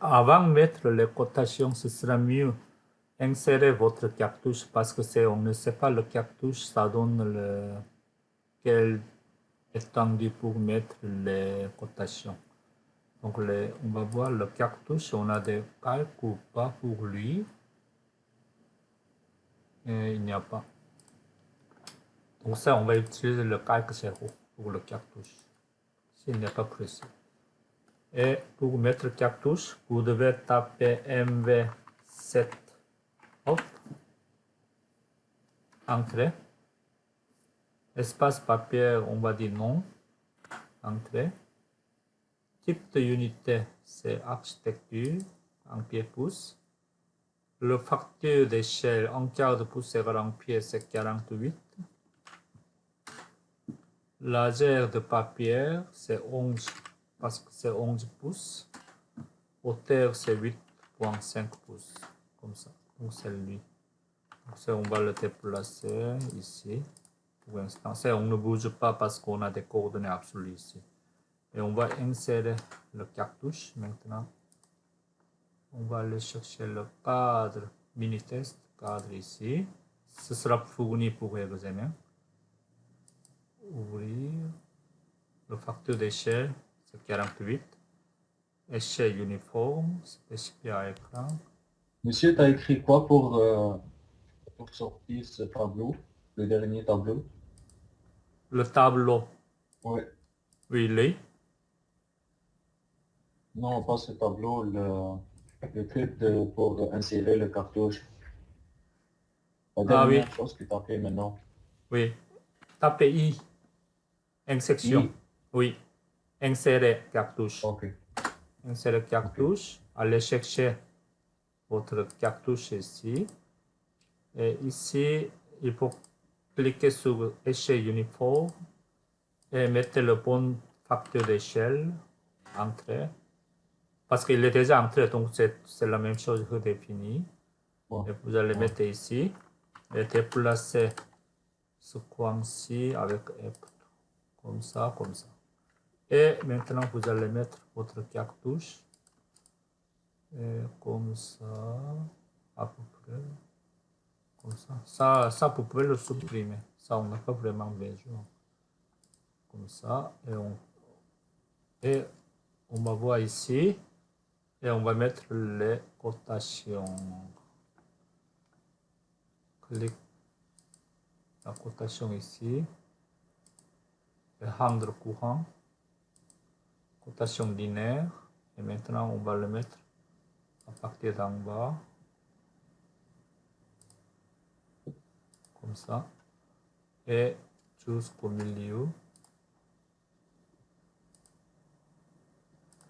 Avant de mettre les cotations, ce sera mieux insérer votre cartouche parce que on ne sait pas le cartouche, ça donne quelle étendue pour mettre les cotations. Donc on va voir le cartouche, on a des calques ou pas pour lui. Et il n'y a pas. Donc ça, on va utiliser le calque 0 pour le cartouche, s'il n'est pas précis. Et pour mettre cartouche, vous devez taper MV7 hop, entrée. Espace papier, on va dire non, entrée. Type de unité, c'est architecture, en pied pouce. Le facteur d'échelle en quart de pouce égale en pied, c'est 48. Largeur de papier, c'est 11, parce que c'est 11 pouces. Hauteur, c'est 8,5 pouces, comme ça. Donc c'est lui. Donc on va le déplacer ici. Pour l'instant, on ne bouge pas parce qu'on a des coordonnées absolues ici. Et on va insérer le cartouche maintenant. On va aller chercher le cadre mini-test, cadre ici. Ce sera fourni pour l'examen. Ouvrir. Le facteur d'échelle, c'est 48. Échelle uniforme, spécifié à écran. Monsieur, tu as écrit quoi pour sortir ce tableau, le dernier tableau? Le tableau, Oui. oui, il est. Non, pas ce tableau, le truc pour insérer le cartouche. La Ah oui, dernière chose que tu as fait maintenant. oui. Tapez I, insertion. I. Oui, insérer cartouche. Ok. Insérer Ok. cartouche. Allez chercher votre cartouche ici. Et ici, il faut cliquer sur échelle uniforme et mettre le bon facteur d'échelle, entrée. Parce qu'il est déjà entré, donc c'est la même chose redéfinie. Bon. Et vous allez Ouais. mettre ici et déplacer ce coin-ci avec F, comme ça, comme ça. Et maintenant, vous allez mettre votre cartouche, et comme ça, à peu près, comme ça. Ça, vous pouvez le supprimer. Ça, on n'a pas vraiment besoin. Comme ça, et on va voir ici, et on va mettre les cotations. Clique la cotation ici, et rendre courant, cotation linéaire, et maintenant on va le mettre à partir d'en bas, comme ça, et jusqu'au milieu,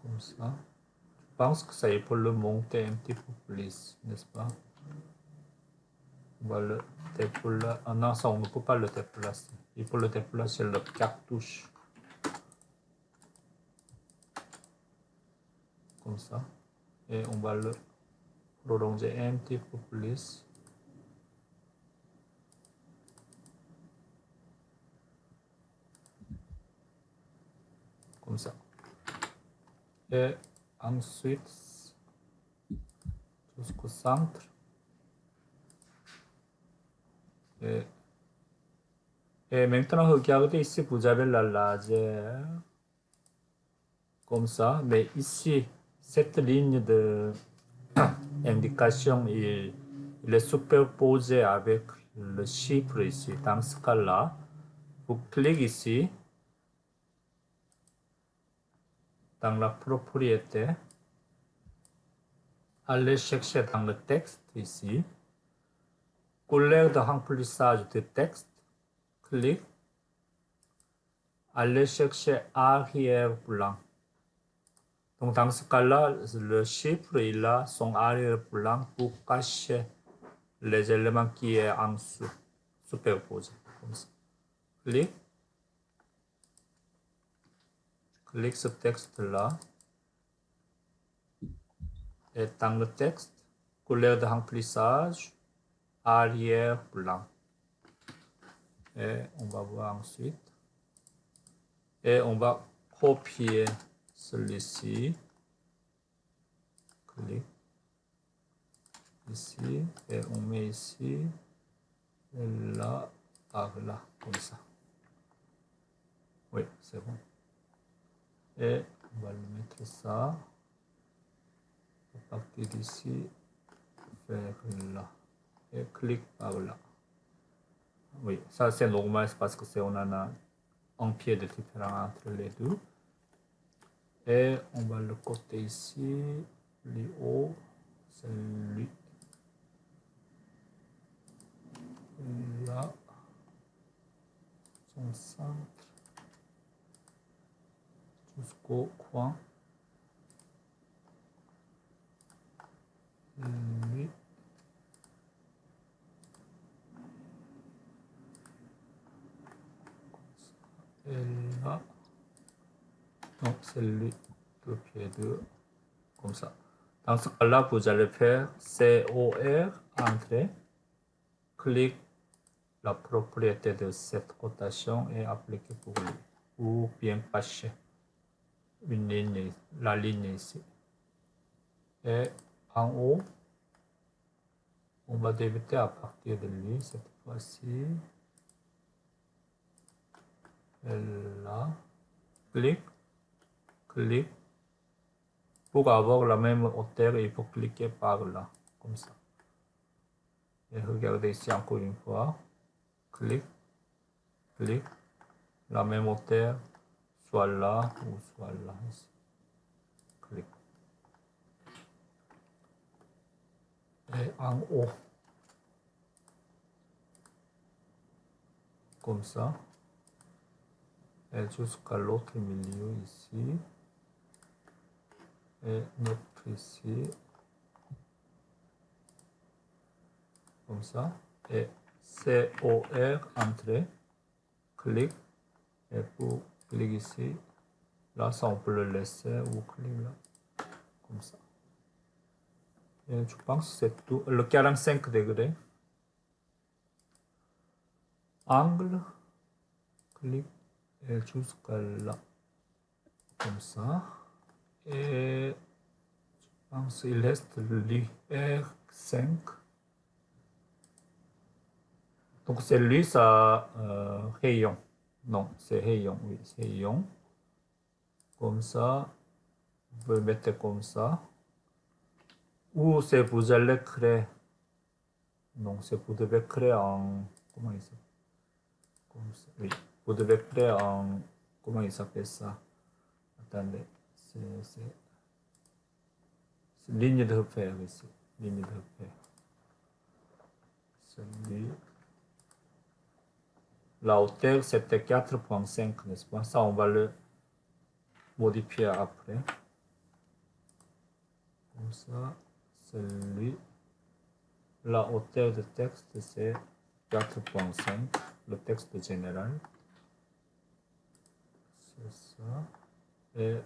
comme ça. Je pense que ça, il faut le monter un petit peu plus, n'est-ce pas? On va le déplacer. Ah non, ça, on ne peut pas le déplacer. Il faut le déplacer le cartouche. Comme ça. Et on va le prolonger un petit peu plus. Comme ça. Et ensuite, jusqu'au centre. Et maintenant, regardez ici, vous avez la largeur. Comme ça. Mais ici, cette ligne de indication, il est superposé avec le chiffre ici. Dans ce cas-là, vous cliquez ici, dans la propriété, allez chercher dans le texte ici, couleur de remplissage de texte, clique, allez chercher arrière blanc. Donc dans ce cas-là, le chiffre il a son arrière blanc pour cacher les éléments qui est en dessous, superposés. Comme ça. Clique ce texte-là. Et dans le texte, couleur de remplissage, arrière blanc. Et on va voir ensuite. Et on va copier celui-ci. clique ici et on met ici et là, par là, comme ça. Oui, c'est bon. Et on va le mettre ça. À partir d'ici, vers là. Et clique par là. Oui, ça c'est normal, c'est parce que c'est on en a un pied de différence entre les deux. Et on va le côté ici, le haut, c'est lui. Là, son centre, jusqu'au coin. Lui. Et là, donc c'est lui, 2 pieds 2, comme ça. Dans ce cas-là, vous allez faire COR, entrée, clique la propriété de cette rotation et appliquer pour lui. Ou bien cacher une ligne, la ligne ici. Et en haut, on va débuter à partir de lui cette fois-ci. Et là, clique, clique. Pour avoir la même hauteur, il faut cliquer par là, comme ça. Et regardez ici encore une fois. Clique, clique. La même hauteur, soit là ou soit là. Ici. Clique. Et en haut. Comme ça. Et jusqu'à l'autre milieu ici. Et notre ici. Comme ça. Et COR, entrée. Clique. Et pour cliquer ici. Là, ça on peut le laisser ou cliquer là. Comme ça. Et je pense que c'est tout. Le 45 degrés. Angle. Clique. Et jusqu'à là. Comme ça. Et je pense qu'il reste lui R5. Donc c'est lui, ça, rayon. Non, c'est rayon, oui, c'est rayon. Comme ça. Vous pouvez mettre comme ça. Ou c'est vous allez créer. Non, c'est vous devez créer en. Comment il s'appelle? Comme ça, oui. Vous devez créer en. Comment il s'appelle ça? Attendez. C'est ligne de repère ici. Ligne de repère. Celui. La hauteur, c'était 4.5, n'est-ce pas? Ça, on va le modifier après. Comme ça, celui. La hauteur de texte, c'est 4.5, le texte général. C'est ça. Et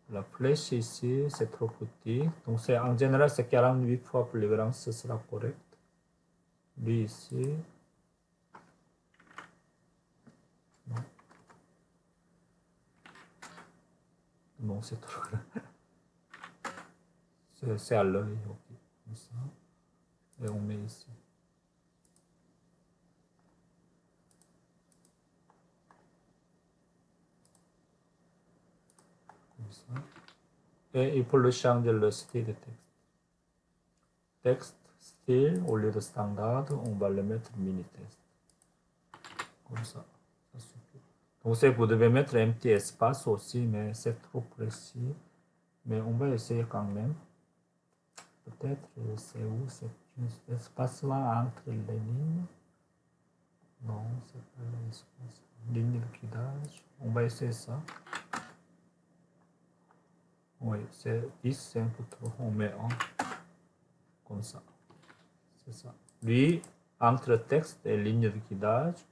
la flèche ici, c'est trop petit. Donc, en général, c'est 48 fois plus grand, ce sera correct. Lui ici. Non. Non, c'est trop grand. C'est à l'œil, ok. Comme ça. Et on met ici. Comme ça. Et il faut le changer le style de texte. Texte, style, au lieu de standard, on va le mettre mini test. Comme ça. Ça suffit. Donc vous devez mettre un petit espace aussi, mais c'est trop précis. Mais on va essayer quand même. Peut-être c'est où cet espace-là entre les lignes. Non, c'est pas l'espace. Ligne de guidage. On va essayer ça. Oui, c'est 10, c'est un peu trop. On met 1. Comme ça. C'est ça. Lui, entre texte et ligne de guidage,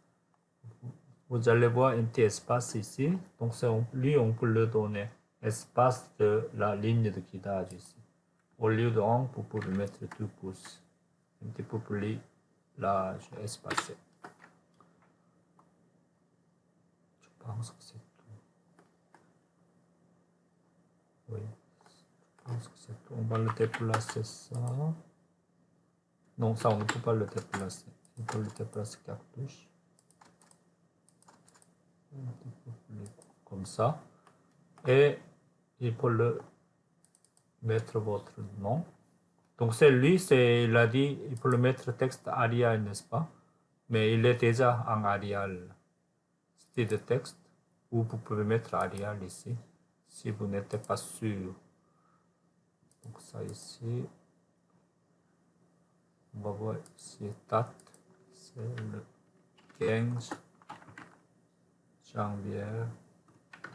vous allez voir un petit espace ici. Donc, lui, on peut le donner espace de la ligne de guidage ici. Au lieu de 1, vous pouvez mettre 2 pouces. Un petit peu plus large, espacé. Je pense que c'est tout. Oui. Je pense que c'est tout. On va le déplacer ça. Non, ça on ne peut pas le déplacer. On peut le déplacer cartouche. Comme ça. Et il faut le mettre votre nom. Donc c'est lui, il a dit il faut le mettre texte Arial, n'est-ce pas? Mais il est déjà en Arial. Style de texte. Ou vous pouvez mettre Arial ici. Si vous n'êtes pas sûr. Donc ça ici. On va voir ici date. C'est le 15 janvier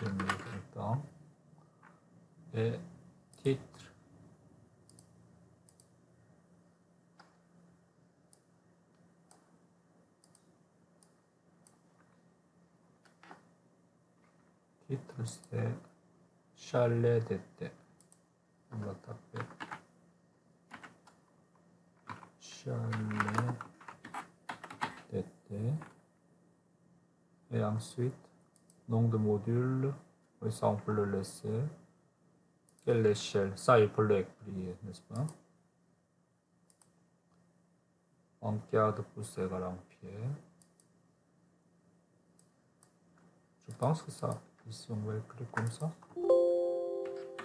2021. Et titre. Titre c'est chalet d'été. On va taper chalet d'été. Et ensuite, nom de module. Oui, ça on peut le laisser. Quelle échelle? Ça il faut l'écrire, n'est-ce pas? En quart de pouce égale en pied. Je pense que ça, ici on va écrire comme ça.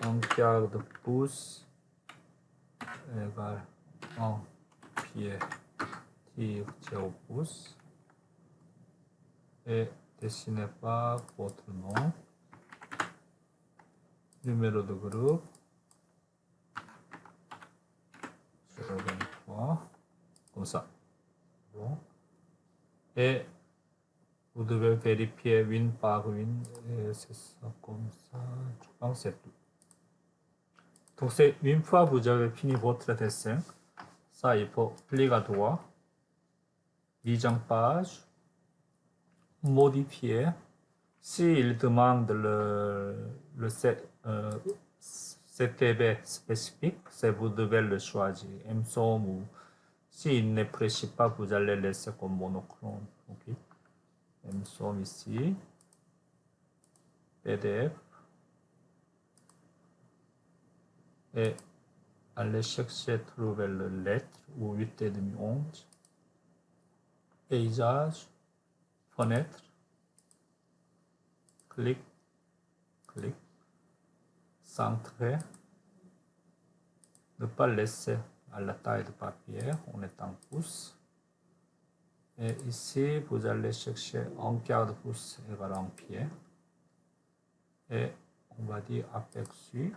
Un quart de pouce égale en pied tiré au pouce. Et dessinez par votre nom, numéro de groupe, 023, comme ça. Bon. Et vous devez vérifier une par une, et c'est ça comme ça, je pense que c'est tout. Donc c'est une fois vous avez fini votre dessin, ça il faut cliquer à droite, mise en page, modifier. S'il demande le CTB spécifique, c'est vous devez le choisir, MSOM ou s'il ne précise pas, vous allez laisser comme monochrome. Okay. MSOM ici, PDF, et allez chercher trouver la lettre ou 8,5 11, paysage, fenêtre, clic, centrer, ne pas laisser à la taille de papier, on est en pouce. Et ici, vous allez chercher un quart de pouce égale en pied. Et on va dire aperçu.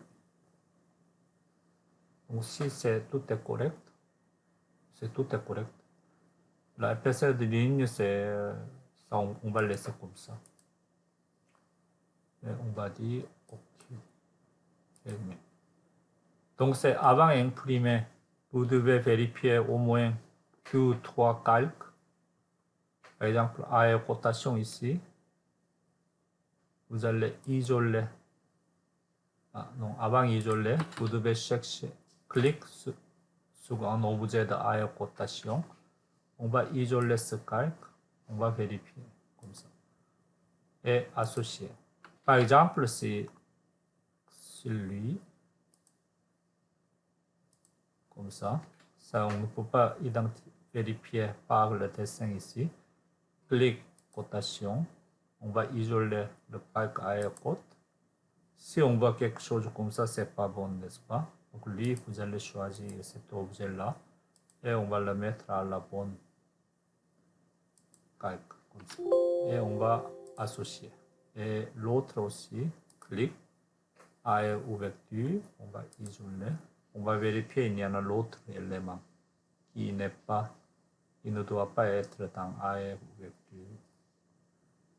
Donc si tout est correct, tout est correct. La épaisseur de ligne, c'est ça, on va laisser comme ça. Et on va dire OK. Donc c'est avant d'imprimer, vous devez vérifier au moins Q3 calque. Par exemple, à cotation ici, vous allez isoler. Ah, non, avant isoler, vous devez chercher, cliquer sur un objet de cotation. On va isoler ce calque, on va vérifier comme ça. Et associer. Par exemple, si celui, comme ça, on ne peut pas vérifier par le dessin ici. Clic cotation, on va isoler le calque aérocote. Si on voit quelque chose comme ça, c'est pas bon, n'est-ce pas? Donc lui, vous allez choisir cet objet-là et on va le mettre à la bonne calque, comme ça. Et on va associer. Et l'autre aussi, clic, à ouverture, on va isoler. On va vérifier il y en a l'autre élément qui ne doit pas être dans AR ouverture.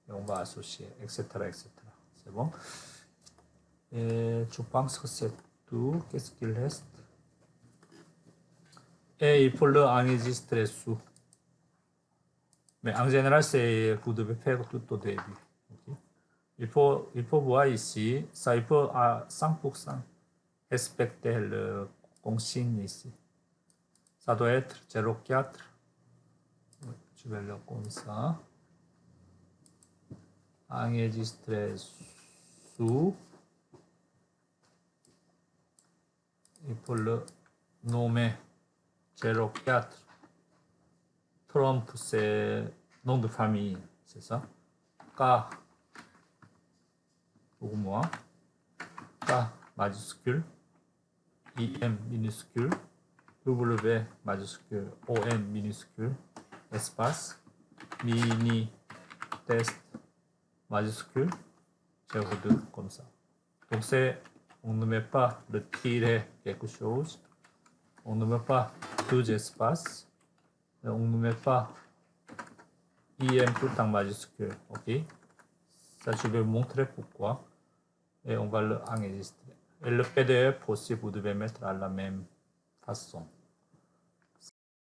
Et on va associer, etc., etc. C'est bon? Et je pense que c'est tout. Qu'est-ce qu'il reste? Et il faut le enregistrer sous. Mais en général, vous devez faire tout au début. Okay? Il faut voir ici, ça il faut à 100% respecter le consigne ici. Ça doit être 04. Je vais le comme ça. Enregistrer sous. pour le nommer 04. Trump, c'est nom de famille, c'est ça. K pour moi. K majuscule. IM minuscule. W majuscule. ON minuscule. Espace. Mini test majuscule. G2 comme ça. Donc c'est, on ne met pas le tiret quelque chose. On ne met pas deux espaces. On ne met pas IM tout en majuscule. Ok. Ça, je vais montrer pourquoi. Et on va l'enregistrer. Et le PDF aussi, vous devez mettre à la même façon.